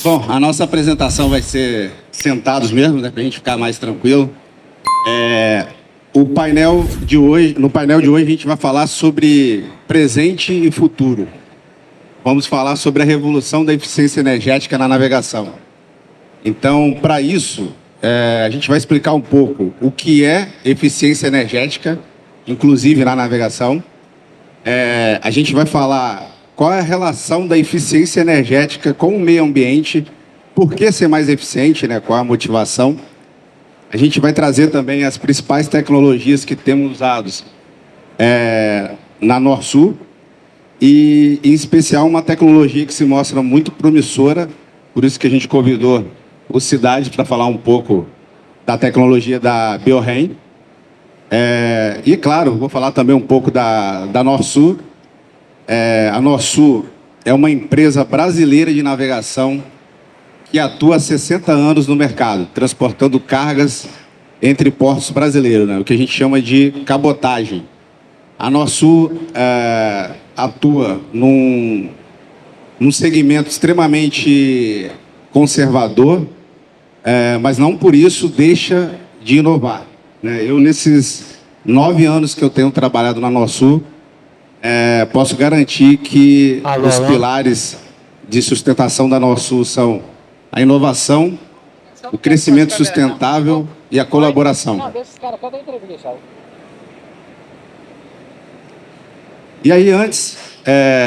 Bom, a nossa apresentação vai ser sentados mesmo, né, para a gente ficar mais tranquilo. No painel de hoje a gente vai falar sobre presente e futuro. Vamos falar sobre a revolução da eficiência energética na navegação. Então, para isso, a gente vai explicar um pouco o que é eficiência energética, inclusive na navegação. A gente vai falar qual é a relação da eficiência energética com o meio ambiente, por que ser mais eficiente, né? Qual a motivação. A gente vai trazer também as principais tecnologias que temos usados na Norsul e, em especial, uma tecnologia que se mostra muito promissora, por isso que a gente convidou o Cidade para falar um pouco da tecnologia da BioRem. E, claro, vou falar também um pouco da Norsul. A Norsul é uma empresa brasileira de navegação que atua há 60 anos no mercado, transportando cargas entre portos brasileiros, né? O que a gente chama de cabotagem. A Norsul atua num segmento extremamente conservador, mas não por isso deixa de inovar, né? Eu, nesses 9 anos que eu tenho trabalhado na Norsul, posso garantir que os pilares de sustentação da Norsul são a inovação, o crescimento sustentável e a colaboração. E aí, antes,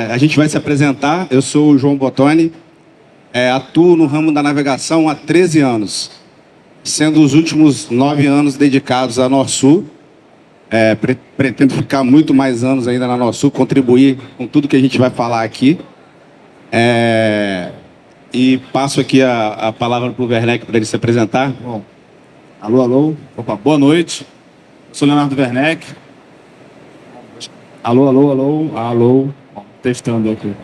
a gente vai se apresentar. Eu sou o João Bottoni, atuo no ramo da navegação há 13 anos, sendo os últimos 9 anos dedicados à Norsul. Pretendo ficar muito mais anos ainda na Norsul, contribuir com tudo que a gente vai falar aqui. E passo aqui a palavra para o Werneck para ele se apresentar. Bom, alô. Opa, boa noite. Eu sou Leonardo Werneck. Alô. Bom, testando aqui. Eu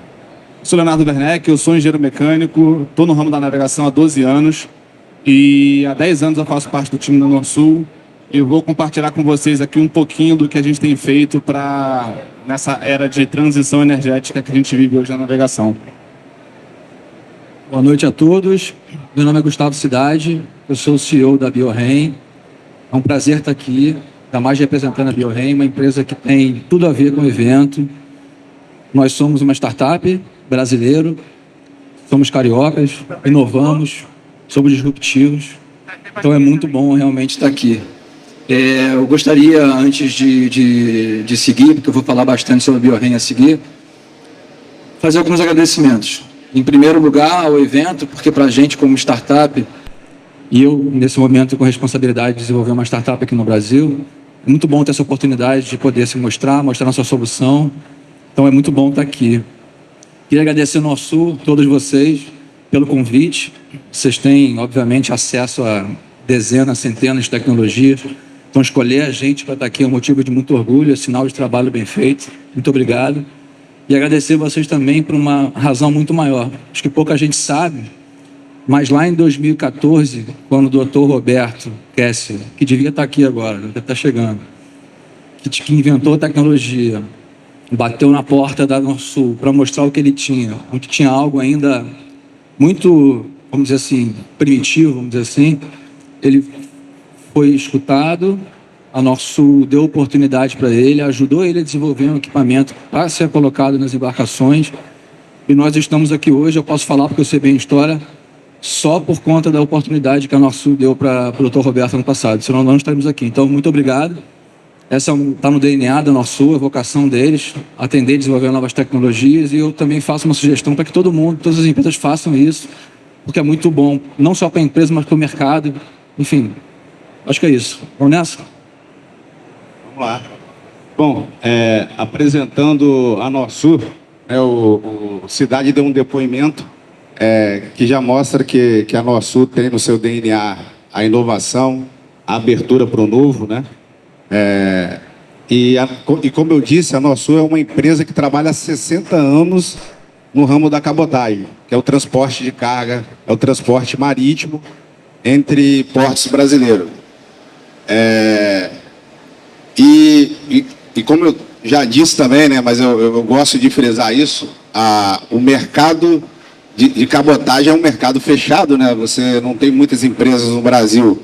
sou Leonardo Werneck, eu sou engenheiro mecânico, estou no ramo da navegação há 12 anos e há 10 anos eu faço parte do time da Norsul. E vou compartilhar com vocês aqui um pouquinho do que a gente tem feito nessa era de transição energética que a gente vive hoje na navegação. Boa noite a todos. Meu nome é Gustavo Cidade, eu sou o CEO da BioRem. É um prazer estar aqui, ainda mais representando a BioRem, uma empresa que tem tudo a ver com o evento. Nós somos uma startup brasileira, somos cariocas, inovamos, somos disruptivos. Então é muito bom realmente estar aqui. Eu gostaria, antes de seguir, porque eu vou falar bastante sobre a BioRem a seguir, fazer alguns agradecimentos. Em primeiro lugar, ao evento, porque para a gente, como startup, e eu, nesse momento, com a responsabilidade de desenvolver uma startup aqui no Brasil, é muito bom ter essa oportunidade de poder se mostrar nossa solução. Então, é muito bom estar aqui. Queria agradecer ao Norsul, todos vocês, pelo convite. Vocês têm, obviamente, acesso a dezenas, centenas de tecnologias. Então, escolher a gente para estar aqui é um motivo de muito orgulho, é sinal de trabalho bem feito. Muito obrigado. E agradecer vocês também por uma razão muito maior. Acho que pouca gente sabe, mas lá em 2014, quando o Dr. Roberto Kessler, que devia estar aqui agora, deve estar chegando, que inventou a tecnologia, bateu na porta da Norsul para mostrar o que ele tinha, onde tinha algo ainda muito, vamos dizer assim, primitivo, vamos dizer assim, ele foi escutado, a Norsul deu oportunidade para ele, ajudou ele a desenvolver um equipamento para ser colocado nas embarcações, e nós estamos aqui hoje, eu posso falar porque eu sei bem a história, só por conta da oportunidade que a Norsul deu para o Dr. Roberto ano passado, senão não estaremos aqui. Então, muito obrigado. Essa está no DNA da Norsul, a vocação deles, atender e desenvolver novas tecnologias, e eu também faço uma sugestão para que todo mundo, todas as empresas façam isso, porque é muito bom, não só para a empresa, mas para o mercado. Enfim, acho que é isso. Vamos nessa? Vamos lá. Bom, apresentando a Norsul, o Cidade deu um depoimento que já mostra que a Norsul tem no seu DNA a inovação, a abertura para o novo, né? E como eu disse, a Norsul é uma empresa que trabalha há 60 anos no ramo da cabotagem, que é o transporte de carga, é o transporte marítimo entre portos brasileiros. E como eu já disse também, né, mas eu gosto de frisar isso, o mercado de cabotagem é um mercado fechado, né? Você não tem muitas empresas no Brasil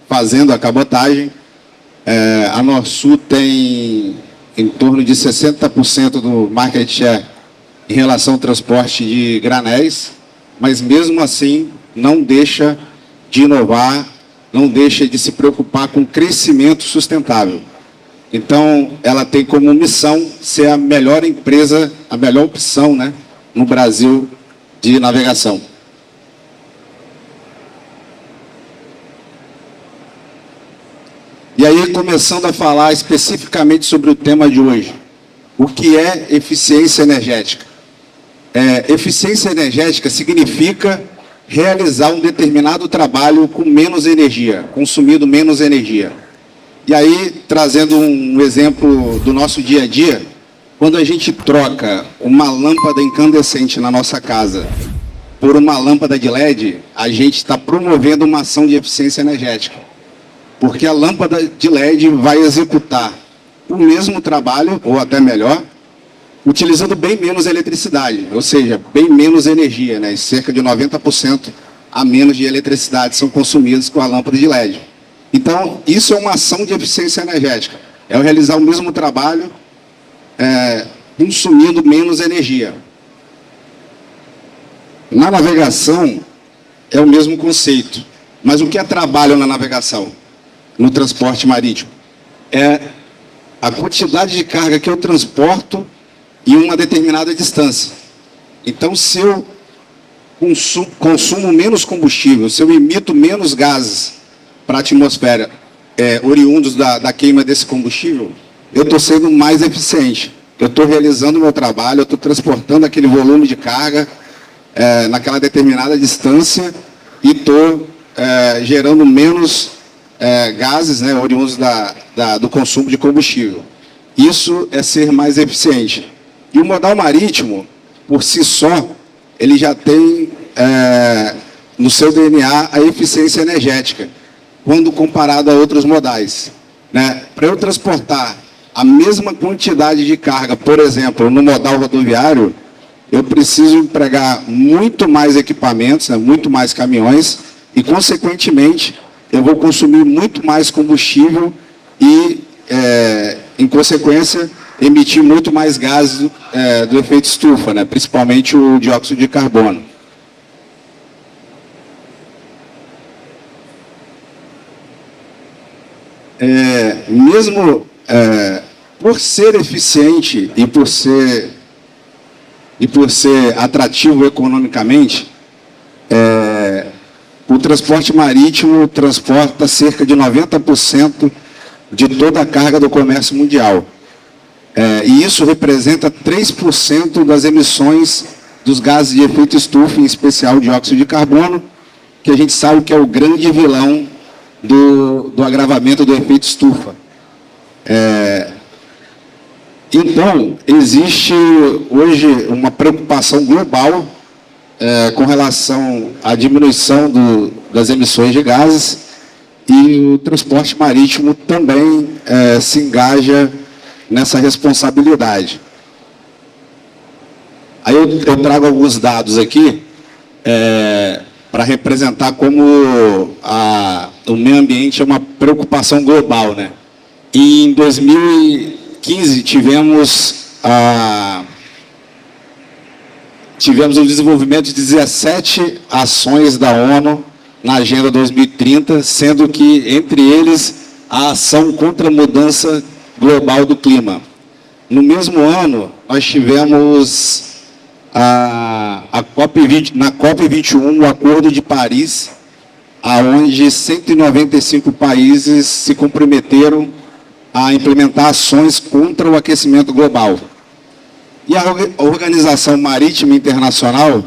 fazendo a cabotagem. A Norsul tem em torno de 60% do market share em relação ao transporte de granéis, mas mesmo assim não deixa de inovar, não deixa de se preocupar com crescimento sustentável. Então, ela tem como missão ser a melhor empresa, a melhor opção, né, no Brasil de navegação. E aí, começando a falar especificamente sobre o tema de hoje. O que é eficiência energética? Eficiência energética significa realizar um determinado trabalho com menos energia, consumindo menos energia. E aí, trazendo um exemplo do nosso dia a dia, quando a gente troca uma lâmpada incandescente na nossa casa por uma lâmpada de LED, a gente está promovendo uma ação de eficiência energética. Porque a lâmpada de LED vai executar o mesmo trabalho, ou até melhor, utilizando bem menos eletricidade, ou seja, bem menos energia, né? Cerca de 90% a menos de eletricidade são consumidos com a lâmpada de LED. Então, isso é uma ação de eficiência energética. É realizar o mesmo trabalho consumindo menos energia. Na navegação, é o mesmo conceito. Mas o que é trabalho na navegação? No transporte marítimo? É a quantidade de carga que eu transporto em uma determinada distância. Então, se eu consumo menos combustível, se eu emito menos gases para a atmosfera, oriundos da queima desse combustível, eu estou sendo mais eficiente. Eu estou realizando o meu trabalho, eu estou transportando aquele volume de carga naquela determinada distância e estou gerando menos gases, né, oriundos do consumo de combustível. Isso é ser mais eficiente. E o modal marítimo, por si só, ele já tem no seu DNA a eficiência energética, quando comparado a outros modais, né? Para eu transportar a mesma quantidade de carga, por exemplo, no modal rodoviário, eu preciso empregar muito mais equipamentos, né, muito mais caminhões, e, consequentemente, eu vou consumir muito mais combustível e, em consequência, emitir muito mais gases do efeito estufa, né? Principalmente o dióxido de carbono. Mesmo por ser eficiente e por ser atrativo economicamente, o transporte marítimo transporta cerca de 90% de toda a carga do comércio mundial. E isso representa 3% das emissões dos gases de efeito estufa, em especial o dióxido de carbono, que a gente sabe que é o grande vilão do agravamento do efeito estufa. Então, existe hoje uma preocupação global com relação à diminuição das emissões de gases, e o transporte marítimo também se engaja nessa responsabilidade. Aí eu trago alguns dados aqui para representar como o meio ambiente é uma preocupação global, né? E em 2015 tivemos o desenvolvimento de 17 ações da ONU na Agenda 2030, sendo que, entre eles, a ação contra a mudança global do clima. No mesmo ano, nós tivemos na COP21, o Acordo de Paris, onde 195 países se comprometeram a implementar ações contra o aquecimento global. E a Organização Marítima Internacional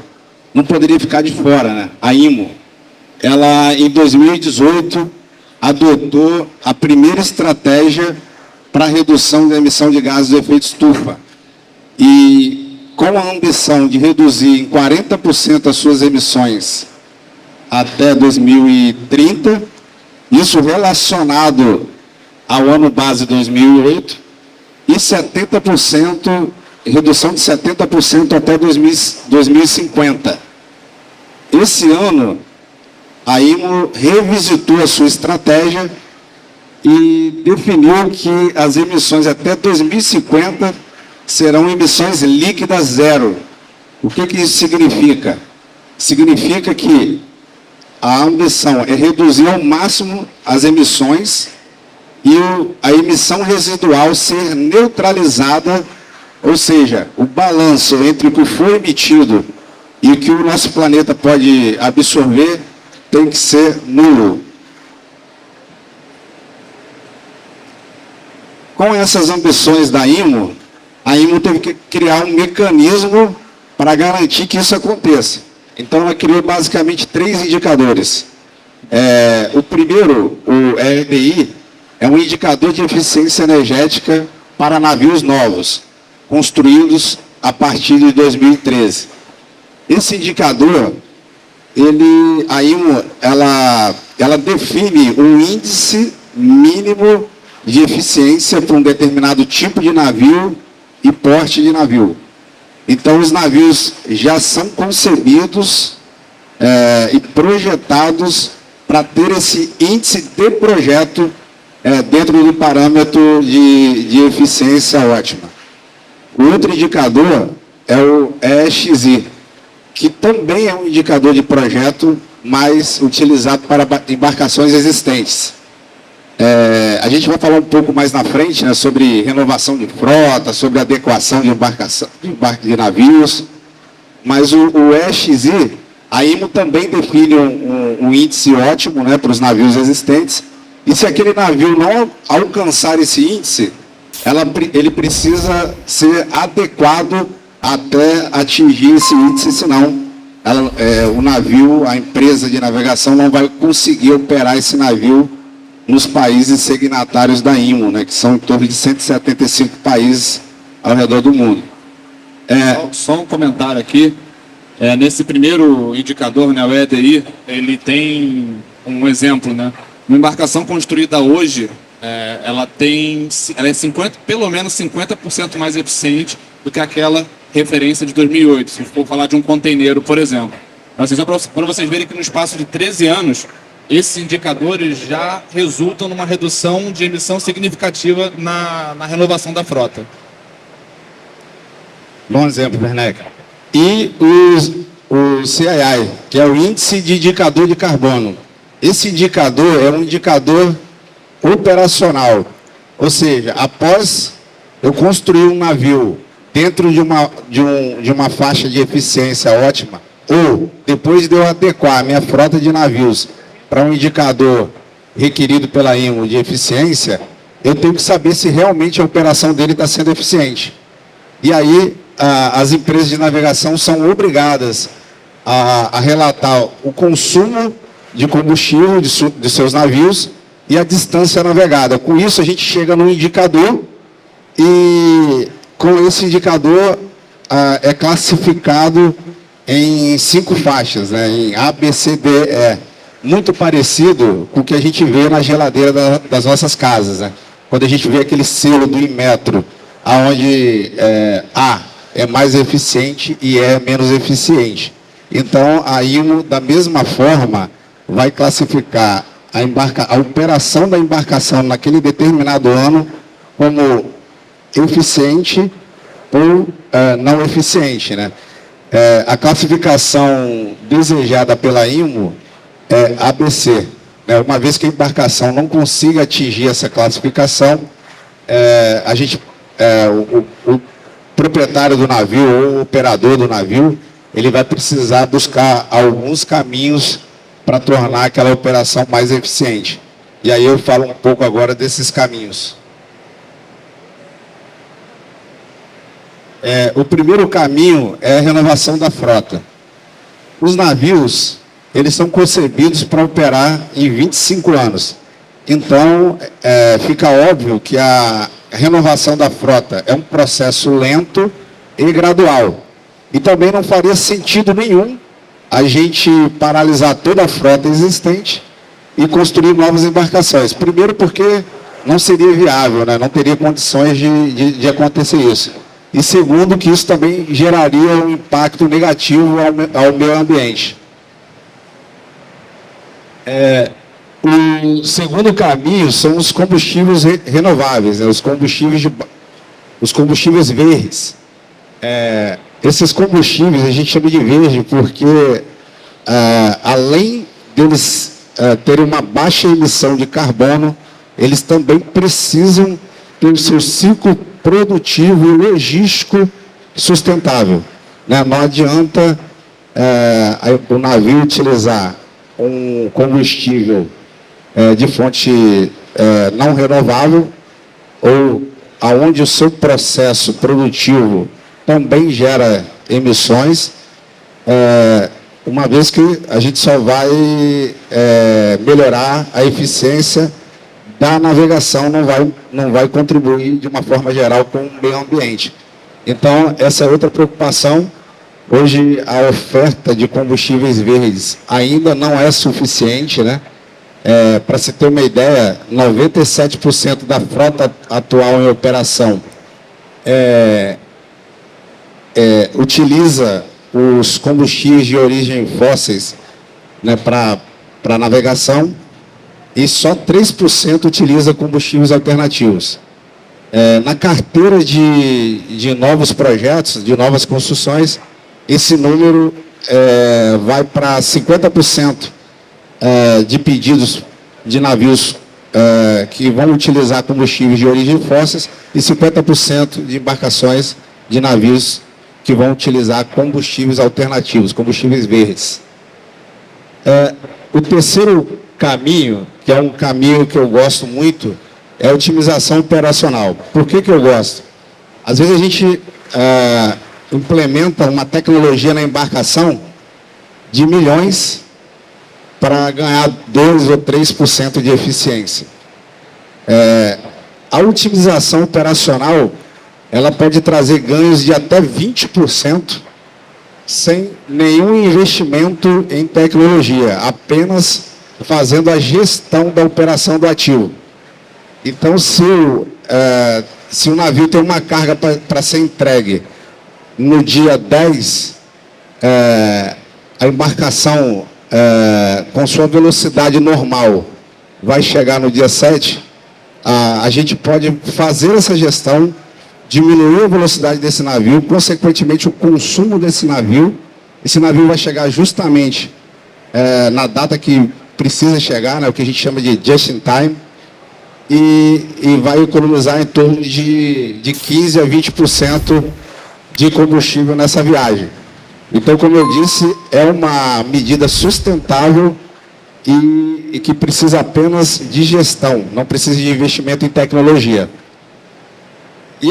não poderia ficar de fora, né? A IMO. Ela, em 2018, adotou a primeira estratégia para a redução da emissão de gases de efeito estufa. E com a ambição de reduzir em 40% as suas emissões até 2030, isso relacionado ao ano base 2008, e 70%, redução de 70% até 2050. esse ano, a IMO revisitou a sua estratégia e definiu que as emissões até 2050 serão emissões líquidas zero. O que isso significa? Significa que a ambição é reduzir ao máximo as emissões e a emissão residual ser neutralizada, ou seja, o balanço entre o que foi emitido e o que o nosso planeta pode absorver tem que ser nulo. Com essas ambições da IMO, a IMO teve que criar um mecanismo para garantir que isso aconteça. Então, ela criou basicamente 3 indicadores. O primeiro, o EDI, é um indicador de eficiência energética para navios novos, construídos a partir de 2013. Esse indicador, a IMO, ela define um índice mínimo de eficiência para um determinado tipo de navio e porte de navio. Então, os navios já são concebidos e projetados para ter esse índice de projeto dentro do parâmetro de eficiência ótima. O outro indicador é o EXI, que também é um indicador de projeto, mas utilizado para embarcações existentes. A gente vai falar um pouco mais na frente, né, sobre renovação de frota, sobre adequação de embarcação, de navios, mas o EXI, a IMO também define um índice ótimo, né, para os navios existentes, e se aquele navio não alcançar esse índice, ele precisa ser adequado até atingir esse índice, senão o navio, a empresa de navegação não vai conseguir operar esse navio nos países signatários da IMO, né, que são em torno de 175 países ao redor do mundo. Só um comentário aqui. Nesse primeiro indicador, né, o EDI, ele tem um exemplo, né? Uma embarcação construída hoje, ela é pelo menos 50% mais eficiente do que aquela referência de 2008, se for falar de um container, por exemplo. Assim, só para vocês verem que no espaço de 13 anos, esses indicadores já resultam numa redução de emissão significativa na renovação da frota. Bom exemplo, Werneck. E o CII, que é o Índice de Indicador de Carbono. Esse indicador é um indicador operacional. Ou seja, após eu construir um navio dentro de uma faixa de eficiência ótima, ou depois de eu adequar a minha frota de navios para um indicador requerido pela IMO de eficiência, eu tenho que saber se realmente a operação dele está sendo eficiente. E aí, as empresas de navegação são obrigadas a relatar o consumo de combustível de seus navios e a distância navegada. Com isso, a gente chega num indicador e, com esse indicador, é classificado em 5 faixas, né, em A, B, C, D, E. Muito parecido com o que a gente vê na geladeira das nossas casas, né? Quando a gente vê aquele selo do Inmetro, onde A é mais eficiente e E é menos eficiente. Então, a IMO, da mesma forma, vai classificar a operação da embarcação naquele determinado ano como eficiente ou não eficiente, né? A classificação desejada pela IMO é ABC. Uma vez que a embarcação não consiga atingir essa classificação, o proprietário do navio ou o operador do navio, ele vai precisar buscar alguns caminhos para tornar aquela operação mais eficiente. E aí eu falo um pouco agora desses caminhos. O primeiro caminho é a renovação da frota. Os navios, eles são concebidos para operar em 25 anos. Então, fica óbvio que a renovação da frota é um processo lento e gradual. E também não faria sentido nenhum a gente paralisar toda a frota existente e construir novas embarcações. Primeiro porque não seria viável, né? Não teria condições de acontecer isso. E segundo, que isso também geraria um impacto negativo ao meio ambiente. O segundo caminho são os combustíveis renováveis, né? Os combustíveis verdes. Esses combustíveis a gente chama de verde porque, além deles terem uma baixa emissão de carbono, eles também precisam ter o seu ciclo produtivo e logístico sustentável, né? Não adianta o navio utilizar um combustível de fonte não renovável ou aonde o seu processo produtivo também gera emissões, uma vez que a gente só vai melhorar a eficiência da navegação, não vai contribuir de uma forma geral com o meio ambiente. Então, essa é outra preocupação. Hoje, a oferta de combustíveis verdes ainda não é suficiente, né? Para se ter uma ideia, 97% da frota atual em operação utiliza os combustíveis de origem fósseis, né, para navegação, e só 3% utiliza combustíveis alternativos. Na carteira de novos projetos, de novas construções, esse número vai para 50% de pedidos de navios que vão utilizar combustíveis de origem fósseis e 50% de embarcações de navios que vão utilizar combustíveis alternativos, combustíveis verdes. O terceiro caminho, que é um caminho que eu gosto muito, é a otimização operacional. Por que eu gosto? Às vezes a gente implementa uma tecnologia na embarcação de milhões para ganhar 2 ou 3% de eficiência. A otimização operacional, ela pode trazer ganhos de até 20% sem nenhum investimento em tecnologia, apenas fazendo a gestão da operação do ativo. Então, se o navio tem uma carga para ser entregue no dia 10, a embarcação, com sua velocidade normal, vai chegar no dia 7, a gente pode fazer essa gestão, diminuir a velocidade desse navio, consequentemente o consumo desse navio. Esse navio vai chegar justamente na data que precisa chegar, né, o que a gente chama de just in time, e vai economizar em torno de 15% a 20% de combustível nessa viagem. Então, como eu disse, é uma medida sustentável e que precisa apenas de gestão, não precisa de investimento em tecnologia. E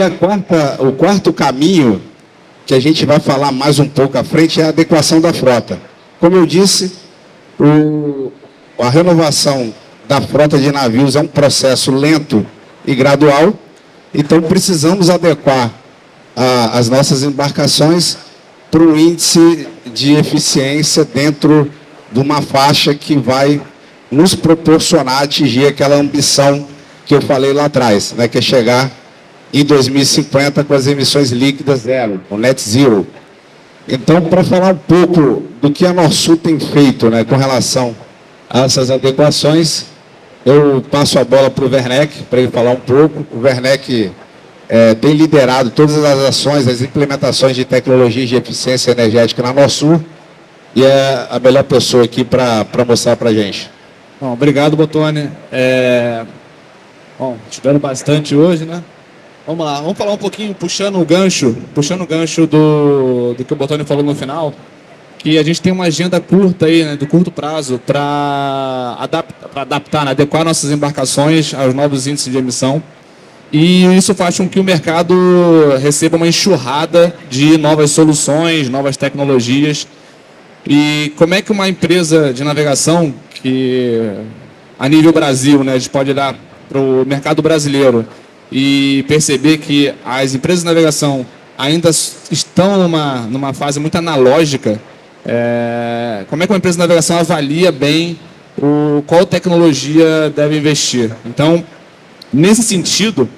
o quarto caminho, que a gente vai falar mais um pouco à frente, é a adequação da frota. Como eu disse, a renovação da frota de navios é um processo lento e gradual, então precisamos adequar as nossas embarcações para um índice de eficiência dentro de uma faixa que vai nos proporcionar atingir aquela ambição que eu falei lá atrás, né, que é chegar em 2050 com as emissões líquidas zero, o net zero. Então, para falar um pouco do que a Norsul tem feito, né, com relação a essas adequações, eu passo a bola para o Werneck, para ele falar um pouco. O Werneck tem liderado todas as ações, as implementações de tecnologias de eficiência energética na Norsul, e é a melhor pessoa aqui para mostrar para a gente. Bom, obrigado, Bottoni. Estudando bastante hoje, né? Vamos lá, vamos falar um pouquinho, puxando o gancho do que o Bottoni falou no final, que a gente tem uma agenda curta aí, né, do curto prazo, para adaptar, né, adequar nossas embarcações aos novos índices de emissão. E isso faz com que o mercado receba uma enxurrada de novas soluções, novas tecnologias. E como é que uma empresa de navegação, que a nível Brasil, né, a gente pode olhar para o mercado brasileiro e perceber que as empresas de navegação ainda estão numa fase muito analógica, como é que uma empresa de navegação avalia bem qual tecnologia deve investir? Então, nesse sentido,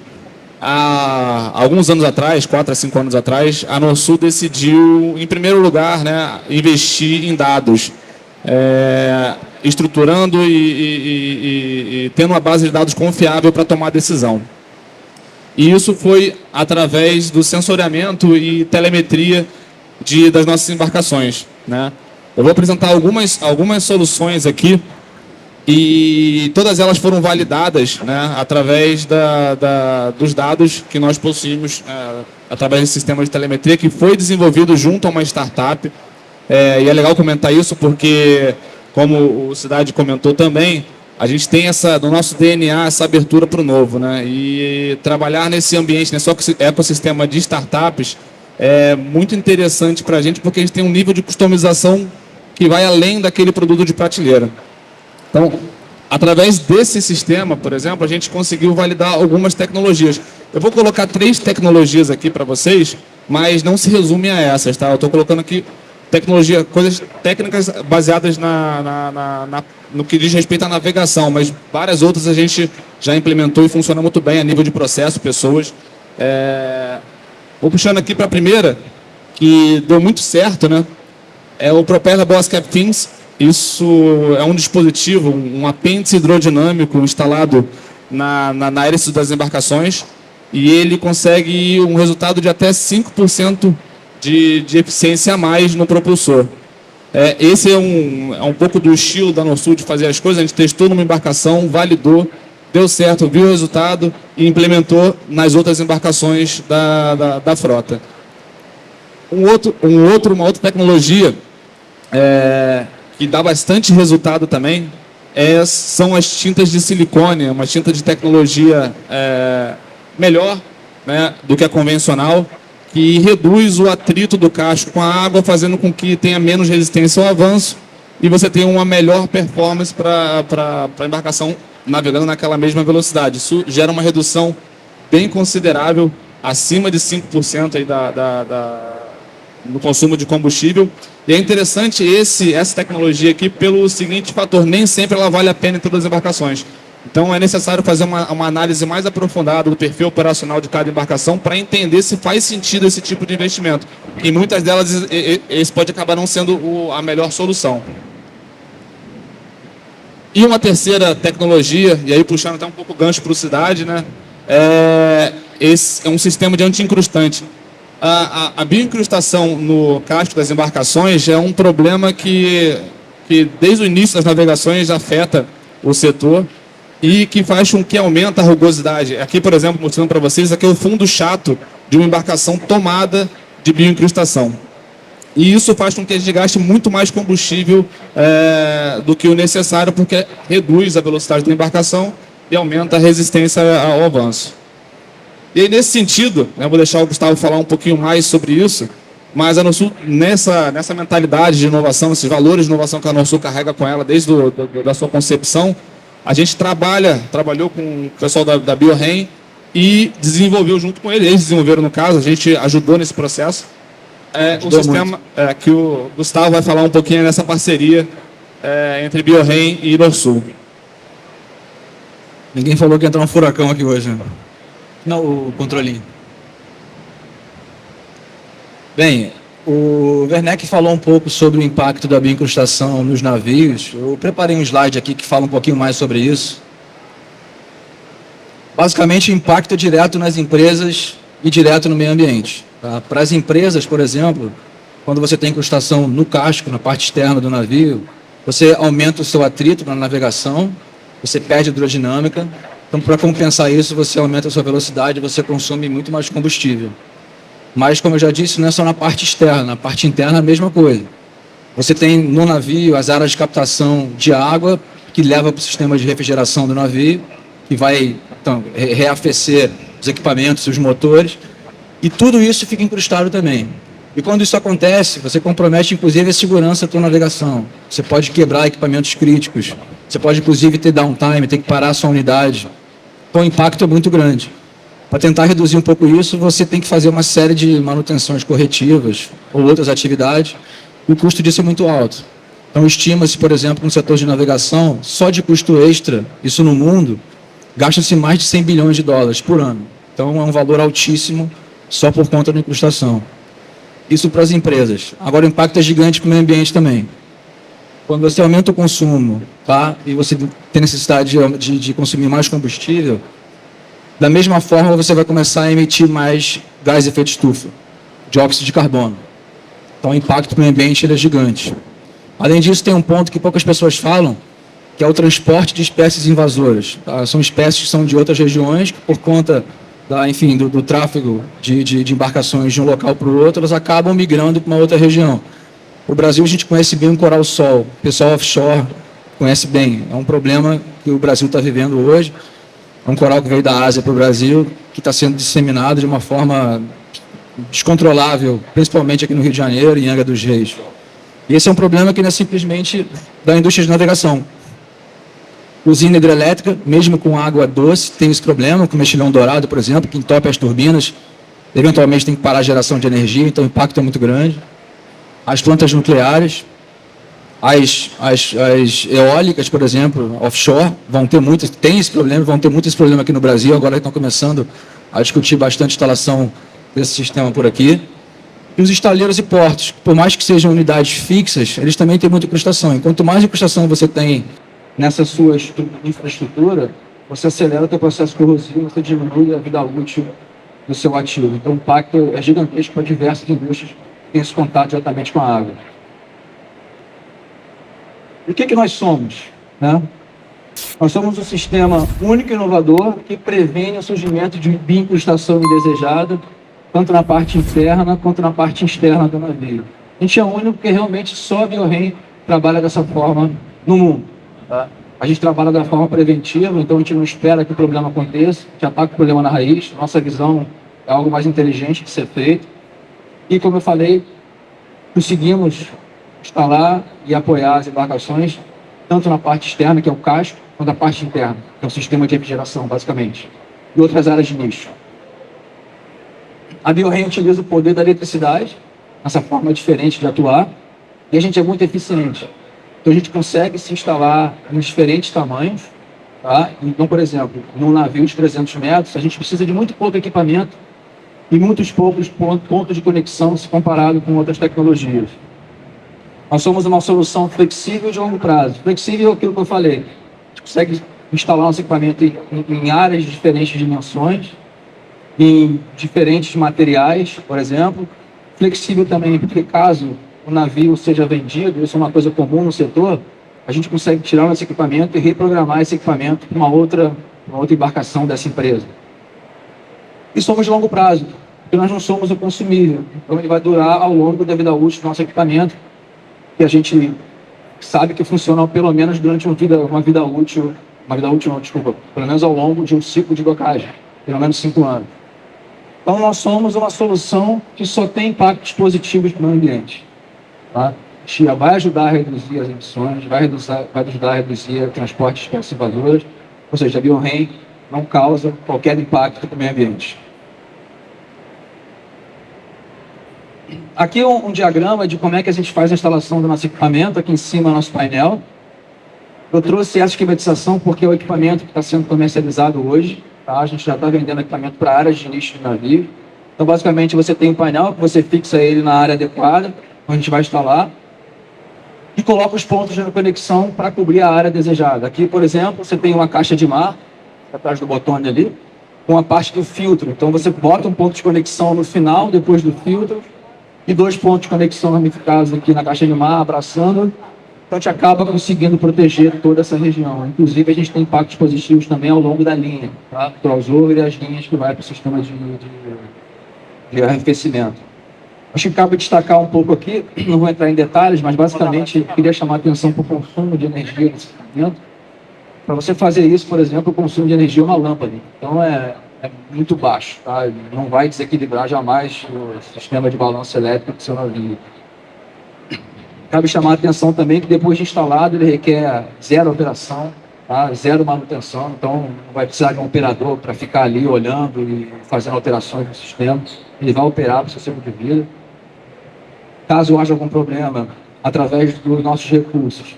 há alguns anos atrás, 4 a 5 anos atrás, a Norsul decidiu, em primeiro lugar, né, investir em dados. estruturando e tendo uma base de dados confiável para tomar decisão. E isso foi através do sensoriamento e telemetria das nossas embarcações, né? Eu vou apresentar algumas soluções aqui e todas elas foram validadas, né, através dos dados que nós possuímos através desse sistema de telemetria que foi desenvolvido junto a uma startup. E é legal comentar isso porque, como o Cidade comentou também, a gente tem no nosso DNA essa abertura para o novo, né? E trabalhar nesse ambiente, nesse ecossistema de startups é muito interessante para a gente porque a gente tem um nível de customização que vai além daquele produto de prateleira. Então, através desse sistema, por exemplo, a gente conseguiu validar algumas tecnologias. Eu vou colocar 3 tecnologias aqui para vocês, mas não se resume a essas, tá? Eu estou colocando aqui coisas técnicas baseadas no que diz respeito à navegação, mas várias outras a gente já implementou e funciona muito bem a nível de processo, pessoas. Vou puxando aqui para a primeira, que deu muito certo, né? É o Propeller Boss Cap Fins. Isso é um dispositivo, um apêndice hidrodinâmico instalado na hélice das embarcações e ele consegue um resultado de até 5% de eficiência a mais no propulsor. Esse é um pouco do estilo da Norsul de fazer as coisas. A gente testou numa embarcação, validou, deu certo, viu o resultado e implementou nas outras embarcações da frota. Uma outra tecnologia que dá bastante resultado também são as tintas de silicone, uma tinta de tecnologia melhor, né, do que a convencional, que reduz o atrito do casco com a água, fazendo com que tenha menos resistência ao avanço e você tenha uma melhor performance para a embarcação navegando naquela mesma velocidade. Isso gera uma redução bem considerável, acima de 5% aí no consumo de combustível. E é interessante essa tecnologia aqui pelo seguinte fator: nem sempre ela vale a pena em todas as embarcações. Então é necessário fazer uma análise mais aprofundada do perfil operacional de cada embarcação para entender se faz sentido esse tipo de investimento. E muitas delas esse pode acabar não sendo a melhor solução. E uma terceira tecnologia, e aí puxando até um pouco o gancho para o Cidade, né? Esse é um sistema de anti-incrustante. A bioincrustação no casco das embarcações é um problema que desde o início das navegações afeta o setor e que faz com que aumente a rugosidade. Aqui, por exemplo, mostrando para vocês, aqui é o fundo chato de uma embarcação tomada de bioincrustação. E isso faz com que a gente gaste muito mais combustível do que o necessário, porque reduz a velocidade da embarcação e aumenta a resistência ao avanço. E aí, nesse sentido, eu vou deixar o Gustavo falar um pouquinho mais sobre isso, mas a Norsul, nessa mentalidade de inovação, esses valores de inovação que a Norsul carrega com ela desde da sua concepção, a gente trabalhou com o pessoal da BioRem e desenvolveu junto com eles desenvolveram no caso, a gente ajudou nesse processo, o sistema que o Gustavo vai falar um pouquinho nessa parceria entre BioRem e Norsul. Ninguém falou que ia entrar um furacão aqui hoje, né? Não, o controlinho. Bem, o Werneck falou um pouco sobre o impacto da bioincrustação nos navios. Eu preparei um slide aqui que fala um pouquinho mais sobre isso. Basicamente, o impacto é direto nas empresas e direto no meio ambiente. Tá? Para as empresas, por exemplo, quando você tem incrustação no casco, na parte externa do navio, você aumenta o seu atrito na navegação, você perde hidrodinâmica. Então, para compensar isso, você aumenta a sua velocidade, você consome muito mais combustível. Mas, como eu já disse, não é só na parte externa, na parte interna a mesma coisa. Você tem no navio as áreas de captação de água, que leva para o sistema de refrigeração do navio, que vai então, reaquecer os equipamentos, os motores, e tudo isso fica incrustado também. E quando isso acontece, você compromete inclusive a segurança da sua navegação. Você pode quebrar equipamentos críticos, você pode inclusive ter downtime, ter que parar a sua unidade. Então o impacto é muito grande. Para tentar reduzir um pouco isso, você tem que fazer uma série de manutenções corretivas ou outras atividades, e o custo disso é muito alto. Então estima-se, por exemplo, no setor de navegação, só de custo extra, isso no mundo, gasta-se mais de 100 bilhões de dólares por ano. Então é um valor altíssimo só por conta da incrustação. Isso para as empresas. Agora o impacto é gigante para o meio ambiente também. quando você aumenta o consumo, tá? E você tem necessidade de consumir mais combustível, da mesma forma você vai começar a emitir mais gás de efeito estufa, dióxido de carbono. Então o impacto para o meio ambiente ele é gigante. Além disso, tem um ponto que poucas pessoas falam, que é o transporte de espécies invasoras. Tá? São espécies que são de outras regiões, que por conta do tráfego de embarcações de um local para o outro, elas acabam migrando para uma outra região. O Brasil, a gente conhece bem o coral-sol, o pessoal offshore conhece bem. É um problema que o Brasil está vivendo hoje. É um coral que veio da Ásia para o Brasil, que está sendo disseminado de uma forma descontrolável, principalmente aqui no Rio de Janeiro e em Angra dos Reis. E esse é um problema que não é simplesmente da indústria de navegação. Usina hidrelétrica, mesmo com água doce, tem esse problema, com o mexilhão dourado, por exemplo, que entope as turbinas, eventualmente tem que parar a geração de energia, então o impacto é muito grande. As plantas nucleares, as eólicas, por exemplo, offshore, vão ter muitas, tem esse problema, vão ter muito esse problema aqui no Brasil, agora estão começando a discutir bastante a instalação desse sistema por aqui. E os estaleiros e portos, por mais que sejam unidades fixas, eles também têm muita incrustação. E quanto mais incrustação você tem nessa sua infraestrutura, você acelera o seu processo corrosivo, você diminui a vida útil do seu ativo. Então o impacto é gigantesco para diversas indústrias que têm esse contato diretamente com a água. E o que nós somos? Né? Nós somos um sistema único e inovador que previne o surgimento de bioincrustação indesejada, tanto na parte interna quanto na parte externa do navio. A gente é único porque realmente só a BioRem trabalha dessa forma no mundo. Tá? A gente trabalha da forma preventiva, então a gente não espera que o problema aconteça, a gente ataca o problema na raiz, nossa visão é algo mais inteligente de ser feito. E como eu falei, conseguimos instalar e apoiar as embarcações, tanto na parte externa, que é o casco, quanto na parte interna, que é o sistema de refrigeração, basicamente, e outras áreas de nicho. A BioRem utiliza o poder da eletricidade, essa forma diferente de atuar, e a gente é muito eficiente. Então a gente consegue se instalar em diferentes tamanhos, tá? Então, por exemplo, num navio de 300 metros, a gente precisa de muito pouco equipamento e muitos poucos pontos de conexão se comparado com outras tecnologias. Nós somos uma solução flexível de longo prazo. Flexível é aquilo que eu falei. A gente consegue instalar nosso equipamento em áreas de diferentes dimensões, em diferentes materiais, por exemplo. Flexível também, porque caso o navio seja vendido, isso é uma coisa comum no setor, a gente consegue tirar nosso equipamento e reprogramar esse equipamento para uma outra embarcação dessa empresa. E somos de longo prazo, porque nós não somos o consumível. Então ele vai durar ao longo da vida útil do nosso equipamento, que a gente sabe que funciona pelo menos durante uma vida útil não, desculpa, pelo menos ao longo de um ciclo de docagem, pelo menos 5 anos. Então nós somos uma solução que só tem impactos positivos para o meio ambiente. Tá? A vai ajudar a reduzir as emissões, vai ajudar a reduzir o transporte de espécies invasoras, ou seja, a BioRem não causa qualquer impacto para o meio ambiente. Aqui um diagrama de como é que a gente faz a instalação do nosso equipamento, aqui em cima é o nosso painel. Eu trouxe essa esquematização porque é o equipamento que está sendo comercializado hoje. Tá? A gente já está vendendo equipamento para áreas de nicho de navio. Então, basicamente, você tem um painel que você fixa ele na área adequada, onde a gente vai instalar, e coloca os pontos de conexão para cobrir a área desejada. Aqui, por exemplo, você tem uma caixa de mar, atrás do botão ali, com a parte do filtro. Então, você bota um ponto de conexão no final, depois do filtro, e 2 pontos de conexão ramificados aqui na caixa de mar, abraçando. Então, a gente acaba conseguindo proteger toda essa região. Inclusive, a gente tem impactos positivos também ao longo da linha, tá? Crossover e as linhas que vai para o sistema de arrefecimento. Acho que cabe destacar um pouco aqui, não vou entrar em detalhes, mas basicamente queria chamar a atenção para o consumo de energia desse equipamento. Para você fazer isso, por exemplo, o consumo de energia é uma lâmpada. Então, é muito baixo, tá? Não vai desequilibrar jamais o sistema de balanço elétrico do seu navio. Cabe chamar a atenção também que depois de instalado ele requer 0 operação, tá? 0 manutenção, então não vai precisar de um operador para ficar ali olhando e fazendo alterações no sistema. Ele vai operar para o seu ciclo de vida. Caso haja algum problema, através dos nossos recursos,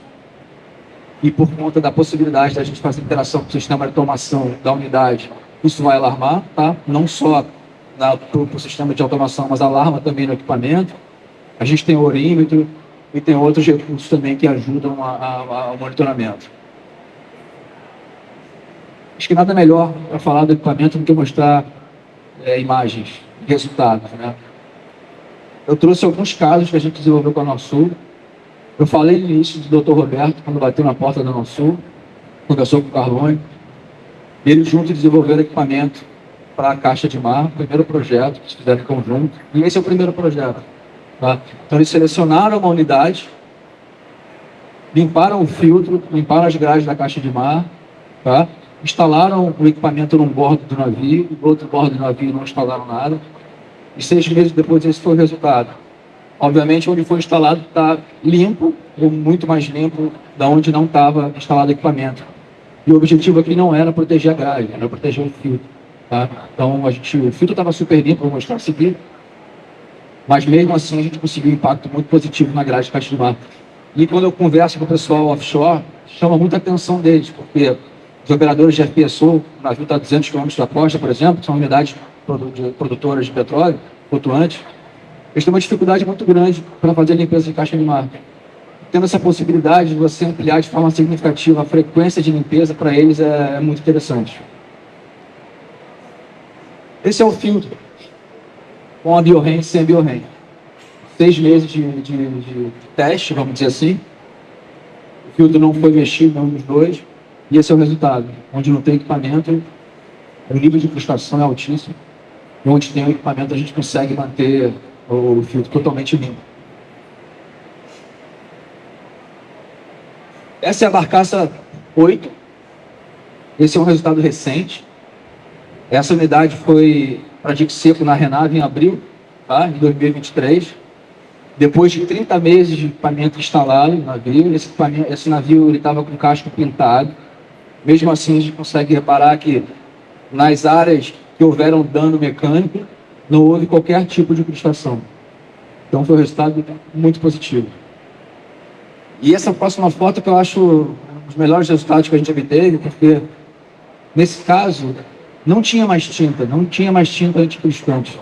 e por conta da possibilidade da gente fazer interação com o sistema de automação da unidade, isso vai alarmar, tá? Não só para o sistema de automação, mas alarma também no equipamento. A gente tem o orímetro, e tem outros recursos também que ajudam ao monitoramento. Acho que nada melhor para falar do equipamento do que mostrar imagens, resultados, né? Eu trouxe alguns casos que a gente desenvolveu com a Norsul. Eu falei no início do Dr. Roberto, quando bateu na porta da Norsul, conversou com o Carlone, e eles juntos desenvolveram equipamento para a caixa de mar, o primeiro projeto que eles fizeram em conjunto, e esse é o primeiro projeto. Tá? Então eles selecionaram uma unidade, limparam o filtro, limparam as grades da caixa de mar, tá? Instalaram o equipamento num bordo do navio, no outro bordo do navio não instalaram nada, e 6 meses depois esse foi o resultado. Obviamente, onde foi instalado está limpo, ou muito mais limpo da onde não estava instalado o equipamento. E o objetivo aqui não era proteger a grade, era proteger o filtro. Tá? Então, o filtro estava super limpo, vou mostrar a seguir, mas mesmo assim a gente conseguiu um impacto muito positivo na grade de caixa de mar. E quando eu converso com o pessoal offshore, chama muita atenção deles, porque os operadores de FPSO, o navio está a 200 km da costa, por exemplo, que são unidades produtoras de petróleo flutuantes, eles têm uma dificuldade muito grande para fazer a limpeza de caixa de mar. Tendo essa possibilidade de você ampliar de forma significativa a frequência de limpeza, para eles é muito interessante. Esse é o filtro, com a BioRem e sem a BioRem. 6 meses de teste, vamos dizer assim. O filtro não foi mexido, nenhum dos dois. E esse é o resultado. Onde não tem equipamento, o nível de frustração é altíssimo. E onde tem o equipamento, a gente consegue manter o filtro totalmente limpo. Essa é a barcaça 8. Esse é um resultado recente. Essa unidade foi para dique seco na Renave em abril, tá? De 2023. Depois de 30 meses de equipamento instalado no navio, esse navio estava com casco pintado. Mesmo assim, a gente consegue reparar que nas áreas que houveram dano mecânico, não houve qualquer tipo de incrustação. Então foi um resultado muito positivo. E essa próxima foto que eu acho um dos melhores resultados que a gente obteve, porque nesse caso não tinha mais tinta anticrustante.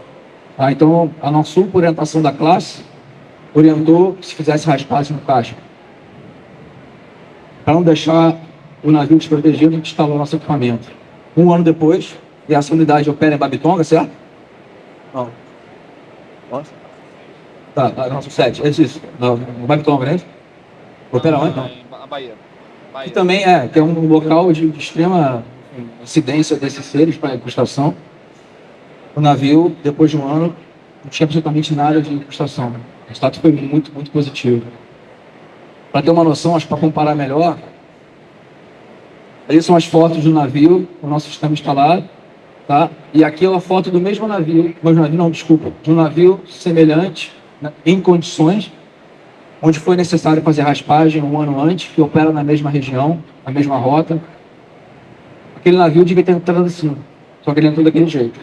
Tá? Então a Norsul, por orientação da classe, orientou que se fizesse raspagem no casco. Para não deixar o navio desprotegido, a gente instalou nosso equipamento. 1 ano depois, e essa unidade opera em Babitonga, certo? Não. Nossa. Tá, nosso 7, é isso. No Babitonga, né? Opera onde? Não. Bahia. E também que é um local de extrema incidência desses seres para incrustação. O navio, depois de 1 ano, não tinha absolutamente nada de incrustação. O resultado foi muito, muito positivo. Para ter uma noção, acho que para comparar melhor, ali são as fotos do navio, o nosso sistema instalado, tá? E aqui é uma foto do mesmo navio, de um navio semelhante, né, em condições, onde foi necessário fazer raspagem 1 ano antes, que opera na mesma região, na mesma rota. Aquele navio devia ter entrado assim, só que ele entrou daquele jeito.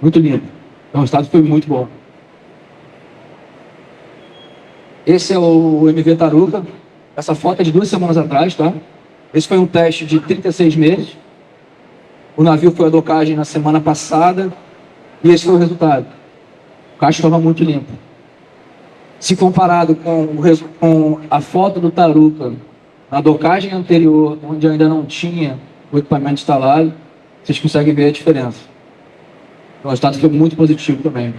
Muito limpo. Então o resultado foi muito bom. Esse é o MV Taruca. Essa foto é de 2 semanas atrás, tá? Esse foi um teste de 36 meses. O navio foi à docagem na semana passada. E esse foi o resultado. O casco estava muito limpo. Se comparado com a foto do Taruca na docagem anterior, onde ainda não tinha o equipamento instalado, vocês conseguem ver a diferença. O resultado foi muito positivo também.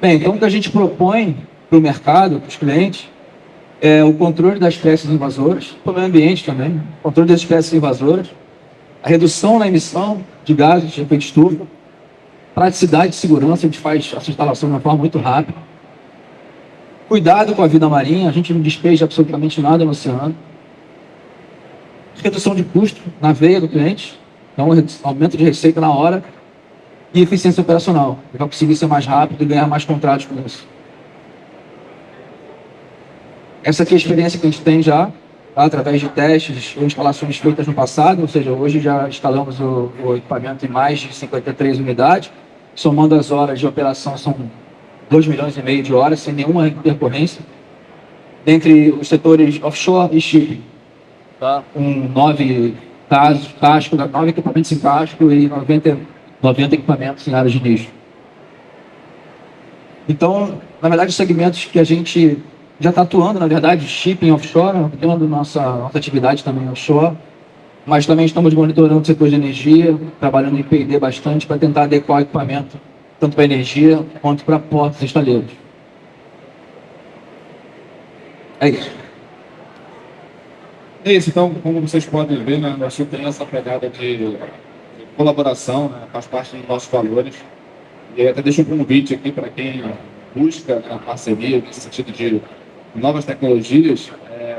Bem, então o que a gente propõe para o mercado, para os clientes, é o controle das espécies invasoras, para o meio ambiente também, o controle das espécies invasoras, a redução na emissão de gases de efeito estufa, praticidade e segurança, a gente faz essa instalação de uma forma muito rápida. Cuidado com a vida marinha, a gente não despeja absolutamente nada no oceano. Redução de custo na veia do cliente, então aumento de receita na hora. E eficiência operacional, ele vai conseguir ser mais rápido e ganhar mais contratos com isso. Essa aqui é a experiência que a gente tem já, tá? Através de testes ou instalações feitas no passado, ou seja, hoje já instalamos o equipamento em mais de 53 unidades, somando as horas de operação são 2,5 milhões de horas, sem nenhuma intercorrência, dentre os setores offshore e shipping, tá? Com 9 casos, 9 equipamentos em casco e 90 equipamentos em áreas de nicho. Então, na verdade, os segmentos que a gente já está atuando, na verdade, shipping offshore, tendo nossa atividade também offshore, mas também estamos monitorando o setor de energia, trabalhando em P&D bastante para tentar adequar o equipamento, tanto para energia quanto para portos e estaleiros. É isso. É isso, então, como vocês podem ver, né, nós tem essa pegada de colaboração, né, faz parte dos nossos valores. E aí até deixo um convite aqui para quem busca, né, parceria nesse sentido de novas tecnologias,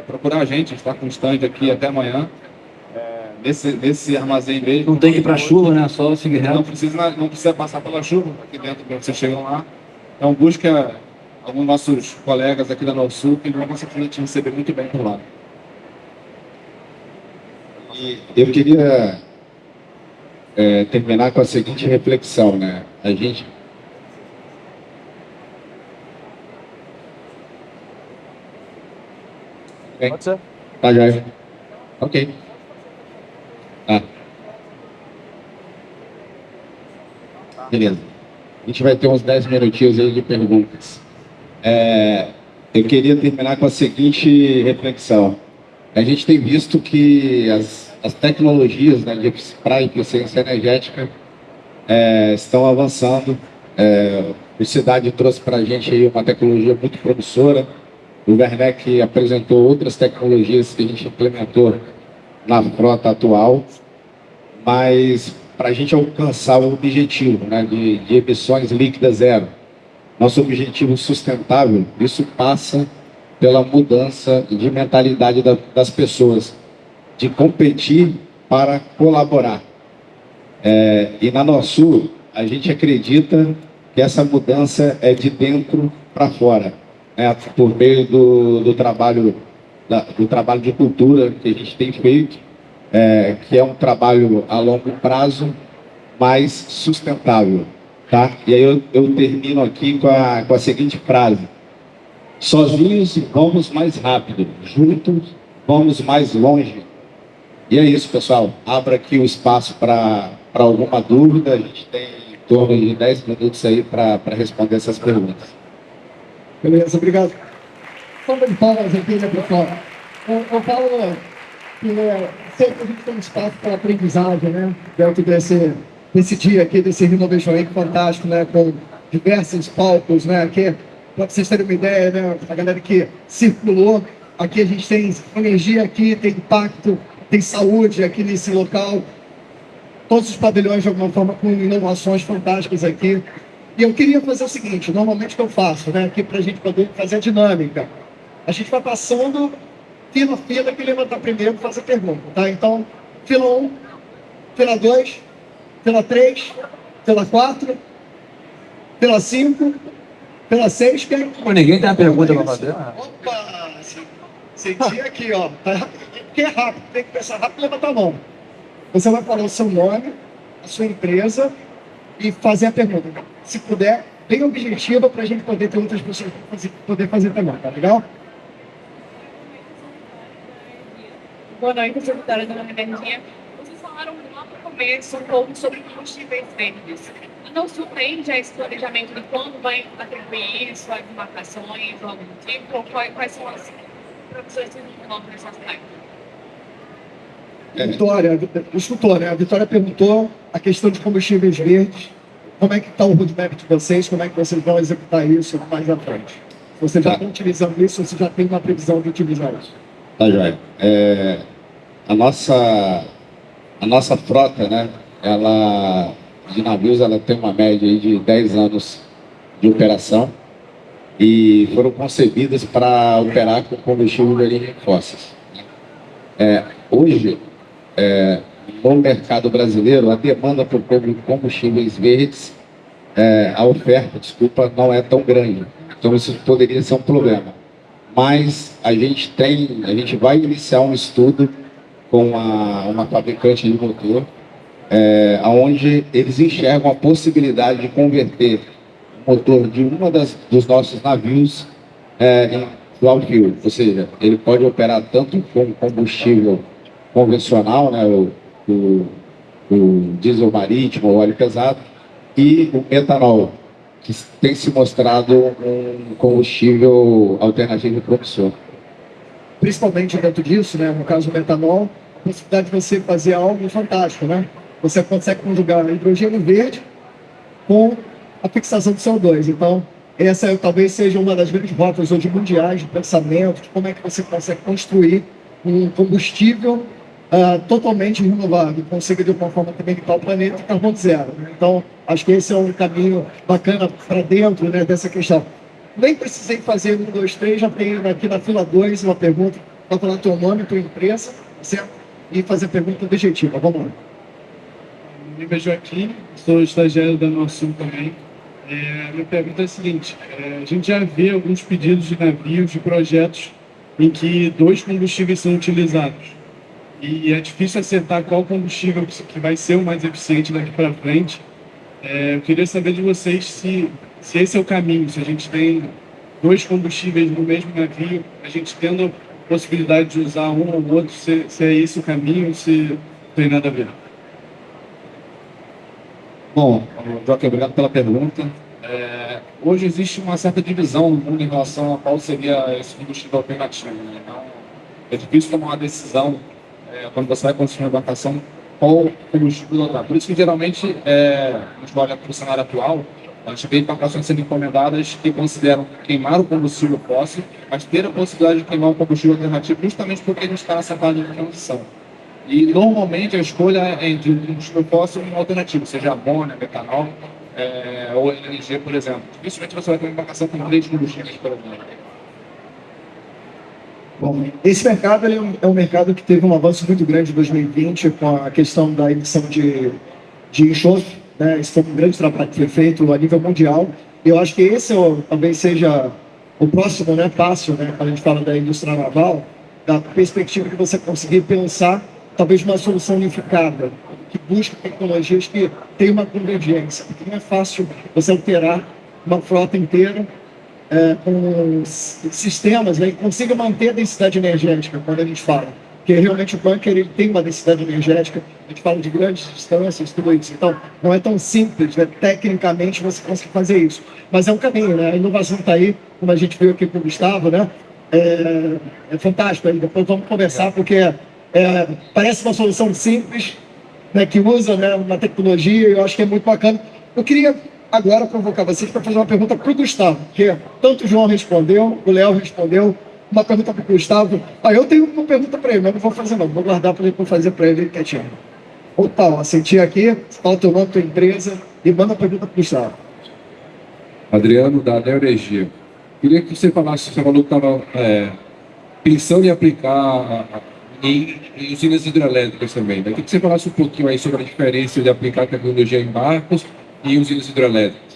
procurar a gente está com um stand aqui até amanhã, nesse armazém mesmo. Não tem que ir para a chuva, né? Só seguir reto. Não precisa passar pela chuva, aqui dentro quando vocês chegam lá. Então busca alguns nossos colegas aqui da Norsul que vão conseguir te receber muito bem por lá. E eu queria terminar com a seguinte reflexão, né? A gente Pode ser? tá já. Ok. Tá. Beleza. A gente vai ter uns 10 minutinhos aí de perguntas. Eu queria terminar com a seguinte reflexão. A gente tem visto que as tecnologias, né, para eficiência energética estão avançando. O Cidade trouxe para a gente aí uma tecnologia muito promissora. O Werneck apresentou outras tecnologias que a gente implementou na frota atual, mas para a gente alcançar o objetivo, né, de emissões líquidas zero, nosso objetivo sustentável, isso passa pela mudança de mentalidade das pessoas, de competir para colaborar. E na Norsul, a gente acredita que essa mudança é de dentro para fora, né, por meio do trabalho de cultura que a gente tem feito, que é um trabalho a longo prazo, mas sustentável. Tá? E aí eu termino aqui com a seguinte frase: sozinhos vamos mais rápido, juntos vamos mais longe. E é isso, pessoal. Abra aqui o espaço para alguma dúvida. A gente tem em torno de 10 minutos aí para responder essas perguntas. Beleza, obrigado. Salva de palmas aqui, né, pessoal? Eu falo que sempre a gente tem espaço para aprendizagem, né? Dentro desse dia aqui, desse Renovation Week fantástico, né? Com diversos palcos, né? Aqui, para vocês terem uma ideia, né? A galera que circulou, aqui a gente tem energia aqui, tem impacto, tem saúde aqui nesse local. Todos os pavilhões, de alguma forma, com inovações fantásticas aqui. E eu queria fazer o seguinte, normalmente o que eu faço, né? Aqui para a gente poder fazer a dinâmica. A gente vai passando fila a fila, que levantar primeiro faz a pergunta, tá? Então, fila 1, fila 2, fila 3, fila 4, fila 5, fila 6, quem? Ninguém tem uma pergunta para fazer? Opa! Senti aqui, ó. Porque é rápido, tem que pensar rápido e levantar a mão. Você vai falar o seu nome, a sua empresa e fazer a pergunta. Se puder, bem objetiva para a gente poder ter outras pessoas poder fazer também, tá legal? Boa noite, eu sou Vitória da Nova Energia. Vocês falaram lá no começo um pouco sobre combustíveis verdes. A Norsul tem já esse planejamento de quando vai atribuir isso, as embarcações ou algo do tipo? Ou quais são as produções que vocês vão nesse aspecto? Vitória, escutou, né? A Vitória perguntou a questão de combustíveis verdes. Como é que está o roadmap de vocês? Como é que vocês vão executar isso mais à frente? Vocês já estão utilizando isso ou você já tem uma previsão de utilizar isso? Tá, joia. A nossa frota, né, de navios, ela tem uma média aí de 10 anos de operação e foram concebidas para operar com combustível de origem fósseis. Hoje, no mercado brasileiro, a demanda por combustíveis verdes, a oferta, não é tão grande. Então isso poderia ser um problema. Mas a gente vai iniciar um estudo com uma fabricante de motor, onde eles enxergam a possibilidade de converter o motor de dos nossos navios em dual fuel, ou seja, ele pode operar tanto com combustível convencional, né, o diesel marítimo, o óleo pesado, e o metanol. que tem se mostrado um combustível alternativo promissor. Principalmente dentro disso, né, no caso do metanol, a possibilidade de você fazer algo fantástico, né? Você consegue conjugar hidrogênio verde com a fixação do CO2. Então, essa talvez seja uma das grandes rotas hoje mundiais de pensamento, de como é que você consegue construir um combustível totalmente renovável, consiga de uma forma também limpar o planeta e carbono zero. Né? Então, acho que esse é um caminho bacana para dentro, né, dessa questão. Nem precisei fazer 1, 2, 3, já tenho aqui na fila 2 uma pergunta para falar teu nome, tua empresa, certo? E fazer a pergunta objetiva. Vamos lá. Meu nome é Joaquim, sou estagiário da Norsul também. Minha pergunta é a seguinte: a gente já vê alguns pedidos de navios, de projetos, em que 2 combustíveis são utilizados. E é difícil acertar qual combustível que vai ser o mais eficiente daqui para frente. Eu queria saber de vocês se esse é o caminho, se a gente tem 2 combustíveis no mesmo navio, a gente tendo a possibilidade de usar um ou outro, se é esse o caminho, se não tem nada a ver. Bom, Joaquim, obrigado pela pergunta. Hoje existe uma certa divisão no mundo em relação a qual seria esse combustível alternativo. Né? Então, é difícil tomar uma decisão quando você vai construir uma embarcação qual combustível adotar. Por isso que, geralmente, a gente olha para o cenário atual, a gente vê embarcações sendo encomendadas que consideram queimar o combustível fóssil, mas ter a possibilidade de queimar um combustível alternativo justamente porque a gente está nessa fase de transição. E, normalmente, a escolha é entre um combustível fóssil e um alternativo, seja amônia, metanol ou LNG, por exemplo. Dificilmente você vai ter uma embarcação com 3 combustíveis, por exemplo. Bom, esse mercado ele é um mercado que teve um avanço muito grande em 2020 com a questão da emissão de enxofre, né? Isso foi um grande trabalho que foi feito a nível mundial. E eu acho que esse talvez seja o próximo, né, passo, né, quando a gente fala da indústria naval, da perspectiva de você conseguir pensar talvez uma solução unificada, que busque tecnologias que tenham uma convergência, porque não é fácil você alterar uma frota inteira com sistemas, né, que consiga manter a densidade energética, quando a gente fala. Porque realmente o bunker ele tem uma densidade energética, a gente fala de grandes distâncias, tudo isso. Então, não é tão simples, né, tecnicamente, você conseguir fazer isso. Mas é um caminho, né? A inovação está aí, como a gente viu aqui com o Gustavo, né? É fantástico. Aí depois vamos conversar, porque parece uma solução simples, né, que usa, né, uma tecnologia, e eu acho que é muito bacana. Eu queria agora provocar vocês para fazer uma pergunta para o Gustavo, porque tanto o João respondeu, o Léo respondeu, uma pergunta para o Gustavo. Eu tenho uma pergunta para ele, mas não vou fazer não, vou guardar para ele fazer para ele quietinho. Opa, assenti aqui, fala teu nome, tua empresa e manda a pergunta para o Gustavo. Adriano, da Neoenergia. Queria que você falasse, você falou que estava pensando em aplicar em usinas hidrelétricas também. Né? Queria que você falasse um pouquinho aí sobre a diferença de aplicar tecnologia em barcos e usinas hidrelétricas.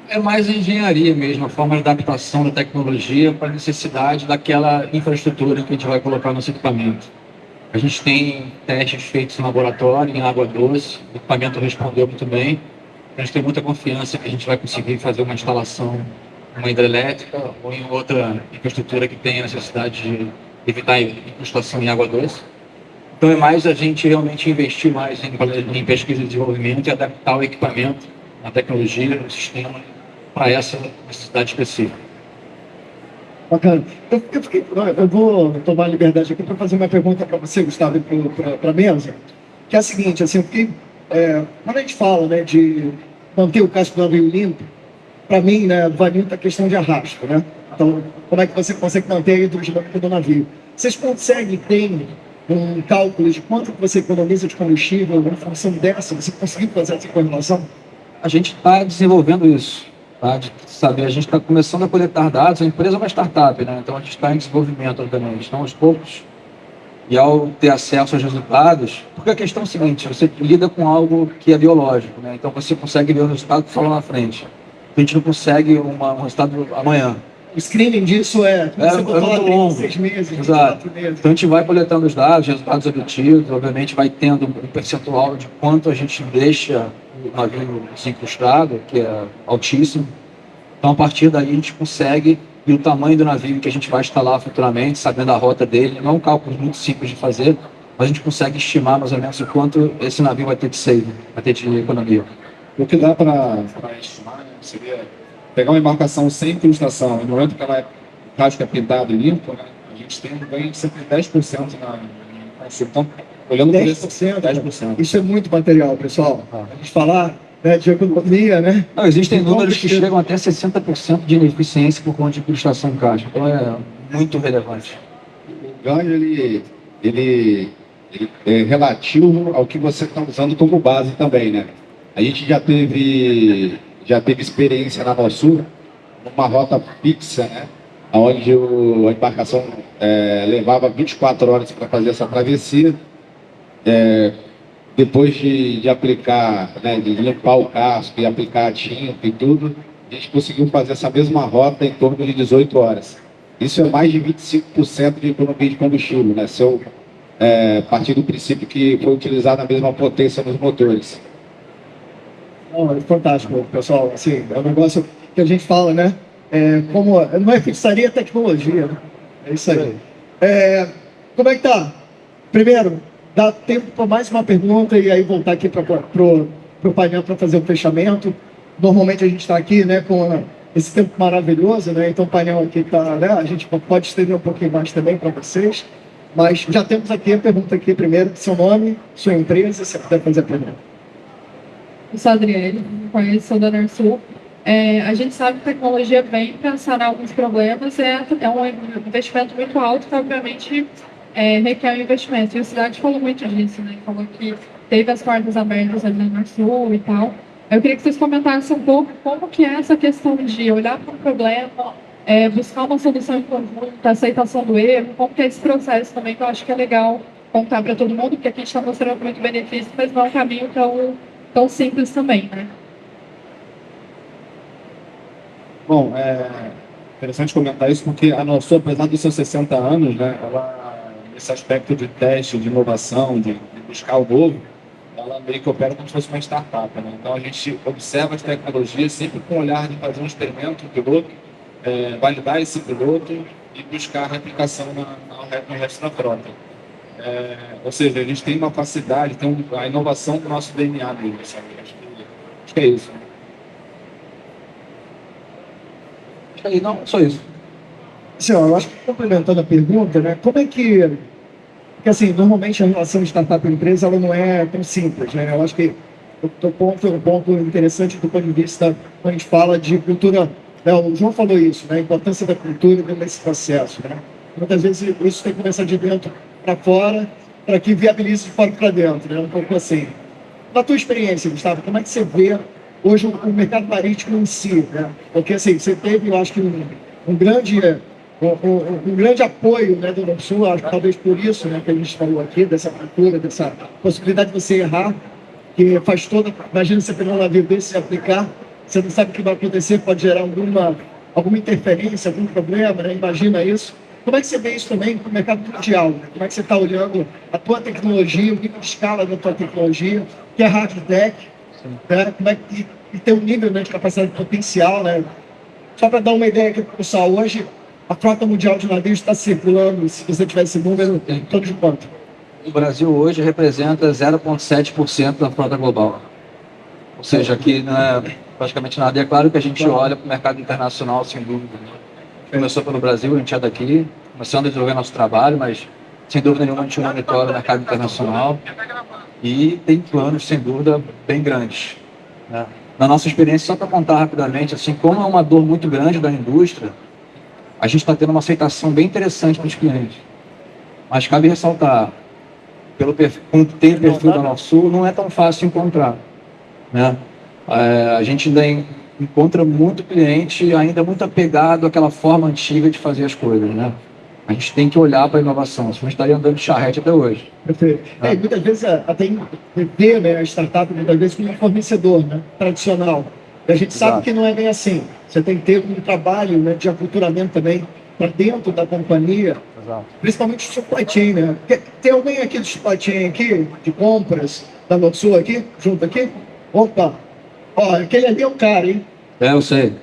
É mais engenharia mesmo, a forma de adaptação da tecnologia para a necessidade daquela infraestrutura que a gente vai colocar no nosso equipamento. A gente tem testes feitos no laboratório, em água doce, o equipamento respondeu muito bem. A gente tem muita confiança que a gente vai conseguir fazer uma instalação, uma hidrelétrica ou em outra infraestrutura que tenha necessidade de evitar incrustação em água doce. Então é mais a gente realmente investir mais em pesquisa e desenvolvimento e adaptar o equipamento, a tecnologia, o sistema para essa necessidade específica. Bacana. Eu vou tomar a liberdade aqui para fazer uma pergunta para você, Gustavo, e para a mesa, que é a seguinte, assim, porque quando a gente fala, né, de manter o casco do navio limpo, para mim, né, vai muito a questão de arrasto, né? Então, como é que você consegue manter a hidrodinâmica do navio? Vocês conseguem ter um cálculo de quanto você economiza de combustível em função dessa? Você conseguiu fazer essa correlação? A gente está desenvolvendo isso, tá? A gente está começando a coletar dados, a empresa é uma startup, né? Então a gente está em desenvolvimento, obviamente. Então, aos poucos, e ao ter acesso aos resultados, porque a questão é a seguinte, você lida com algo que é biológico, né? Então você consegue ver o resultado só lá na frente. A gente não consegue um resultado amanhã. O screening disso é muito longo. 6 meses, Exato. 4 meses. Então a gente vai coletando os dados, resultados obtidos, obviamente vai tendo um percentual de quanto a gente deixa o navio desincrustado, que é altíssimo. Então a partir daí a gente consegue, e o tamanho do navio que a gente vai instalar futuramente, sabendo a rota dele, não é um cálculo muito simples de fazer, mas a gente consegue estimar mais ou menos o quanto esse navio vai ter de save, vai ter de economia. O que dá para estimar, né, seria pegar uma embarcação sem incrustação, no momento que o casco é pintado e limpo, né, a gente tem um ganho de cerca de 10% no consumo. Então, olhando por esse 10%. Isso é muito material, pessoal. A gente falar, né, de economia, né? Não, existem De números que combustível. chegam até 60% de ineficiência por conta de incrustação em casco. Então é muito relevante. O ganho, ele é relativo ao que você está usando como base também, né? A gente já teve experiência na Norsul, numa rota fixa, né? Onde a embarcação levava 24 horas para fazer essa travessia. Depois de aplicar, né, de limpar o casco e aplicar a tinta e tudo, a gente conseguiu fazer essa mesma rota em torno de 18 horas. Isso é mais de 25% de economia de combustível, né? Se eu partir do princípio que foi utilizada a mesma potência nos motores. Não, é fantástico, pessoal. Assim, é um negócio que a gente fala, né? Como não é feitiçaria, é tecnologia. Né? É isso aí. Como é que tá? Primeiro, dá tempo para mais uma pergunta e aí voltar aqui para o painel para fazer o fechamento. Normalmente a gente está aqui, né, com esse tempo maravilhoso, né? Então o painel aqui está, né? A gente pode estender um pouquinho mais também para vocês. Mas já temos aqui a pergunta aqui primeiro, seu nome, sua empresa, se você puder fazer a pergunta. Eu sou a Adriele, conheço da Norsul. A gente sabe que a tecnologia vem para sanar alguns problemas, é um investimento muito alto que, obviamente, requer um investimento. E o Cidade falou muito disso, né? Falou que teve as portas abertas ali na Norsul e tal. Eu queria que vocês comentassem um pouco como que é essa questão de olhar para um problema, buscar uma solução em conjunto, aceitação do erro, como que é esse processo também, que eu acho que é legal contar para todo mundo, porque aqui a gente está mostrando muito benefício, mas não é um caminho tão simples também, né? Bom, é interessante comentar isso porque a Norsul, apesar dos seus 60 anos, né, ela, nesse aspecto de teste, de inovação, de buscar o novo, ela meio que opera como se fosse uma startup, né? Então a gente observa as tecnologias sempre com o olhar de fazer um experimento, um piloto, validar esse piloto e buscar a replicação no resto da frota. Ou seja, a gente tem uma facilidade, tem a inovação do nosso DNA mesmo, sabe? Acho que é isso. Aí, não, só isso. Assim, ó, eu acho que complementando a pergunta, né? Como é que... Porque, assim, normalmente a relação de startup e empresa, ela não é tão simples, né? Eu acho que o ponto interessante do ponto de vista, quando a gente fala de cultura, né? O João falou isso, né? A importância da cultura dentro desse processo, né? Muitas vezes isso tem que começar de dentro para fora, para que viabilize de fora para dentro, né? Um pouco assim. Na tua experiência, Gustavo, como é que você vê hoje o mercado marítimo em si, né? Porque, assim, você teve, eu acho que um grande apoio, né, do Norsul, acho que talvez por isso, né, que a gente falou aqui, dessa cultura, dessa possibilidade de você errar, que faz toda... Imagina você pegar um navio desse e aplicar, você não sabe o que vai acontecer, pode gerar alguma interferência, algum problema, né? Imagina isso. Como é que você vê isso também no mercado mundial? Né? Como é que você está olhando a tua tecnologia, o nível de escala da tua tecnologia, que é hard tech, né? Como é que tem um nível, né, de capacidade potencial, né? Só para dar uma ideia aqui para o pessoal, hoje a frota mundial de navios está circulando, se você tiver esse número, todo de quanto? O Brasil hoje representa 0,7% da frota global. Ou seja, aqui não é praticamente nada. E é claro que a gente olha para o mercado internacional, sem dúvida. Começou pelo Brasil, a gente é daqui, começando a desenvolver nosso trabalho, mas sem dúvida nenhuma a gente monitora o mercado internacional e tem planos, sem dúvida, bem grandes, né? Na nossa experiência, só para contar rapidamente, assim, como é uma dor muito grande da indústria, a gente está tendo uma aceitação bem interessante para os clientes. Mas cabe ressaltar, como tem o perfil da Norsul, não é tão fácil encontrar, né? A gente ainda encontra muito cliente ainda muito apegado àquela forma antiga de fazer as coisas, né? A gente tem que olhar para a inovação, senão estaria andando de charrete até hoje. Perfeito. E muitas vezes até ver, né, a startup muitas vezes como um fornecedor, né, tradicional. E a gente sabe que não é bem assim. Você tem que ter um trabalho, né, de aculturamento também para dentro da companhia, principalmente o supply chain, né? Tem alguém aqui do supply chain aqui, de compras, da Norsul aqui, junto aqui? Opa! Ó, aquele ali é o cara, hein? Eu sei.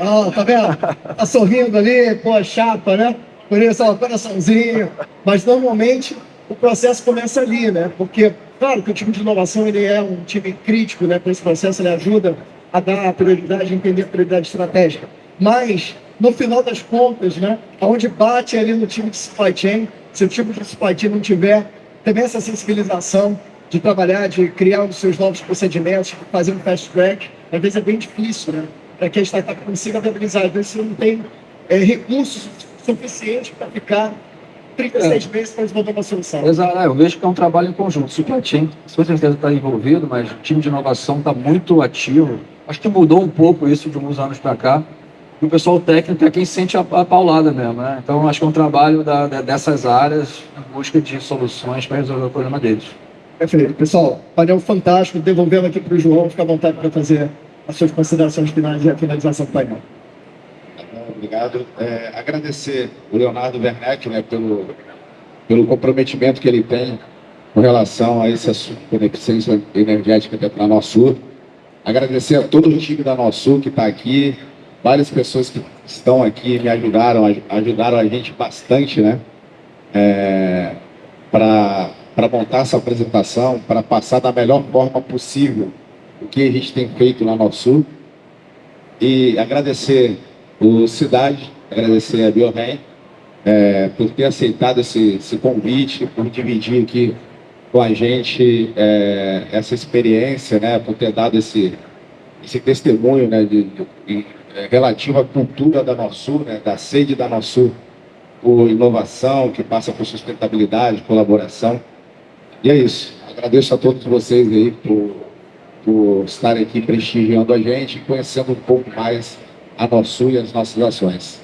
Ó, tá vendo? Tá sorrindo ali, pô, chapa, né? Por isso, ó, coraçãozinho. Mas normalmente o processo começa ali, né? Porque Claro que o time de inovação ele é um time crítico, né, para esse processo, ele ajuda a dar prioridade, a entender a prioridade estratégica. Mas, no final das contas, né, onde bate ali no time de supply chain, se o time de supply chain não tiver também essa sensibilização de trabalhar, de criar os seus novos procedimentos, de fazer um fast track, às vezes é bem difícil, né, para que a startup consiga viabilizar. Às vezes você não tem recursos suficientes para ficar 36 meses para desenvolver uma solução. Exato, eu vejo que é um trabalho em conjunto. O supply chain, com certeza está envolvido, mas o time de inovação está muito ativo. Acho que mudou um pouco isso de uns anos para cá. E o pessoal técnico é quem sente a paulada mesmo, né? Então, acho que é um trabalho dessas áreas em busca de soluções para resolver o problema deles. Perfeito. Pessoal, painel fantástico. Devolvendo aqui para o João, fica à vontade para fazer as suas considerações finais e a finalização do painel. Obrigado. Agradecer o Leonardo Werneck, né, pelo comprometimento que ele tem com relação a esse assunto de eficiência energética da Norsul. Agradecer a todo o time da Norsul que está aqui, várias pessoas que estão aqui me ajudaram a gente bastante, né, para montar essa apresentação, para passar da melhor forma possível o que a gente tem feito na Norsul. E agradecer o Cidade, agradecer a BioRem por ter aceitado esse convite, por dividir aqui com a gente essa experiência, né, por ter dado esse testemunho, né, relativo à cultura da Norsul, né, da sede da Norsul por inovação, que passa por sustentabilidade, colaboração. E é isso. Agradeço a todos vocês aí por estarem aqui prestigiando a gente e conhecendo um pouco mais a Norsul e as nossas ações.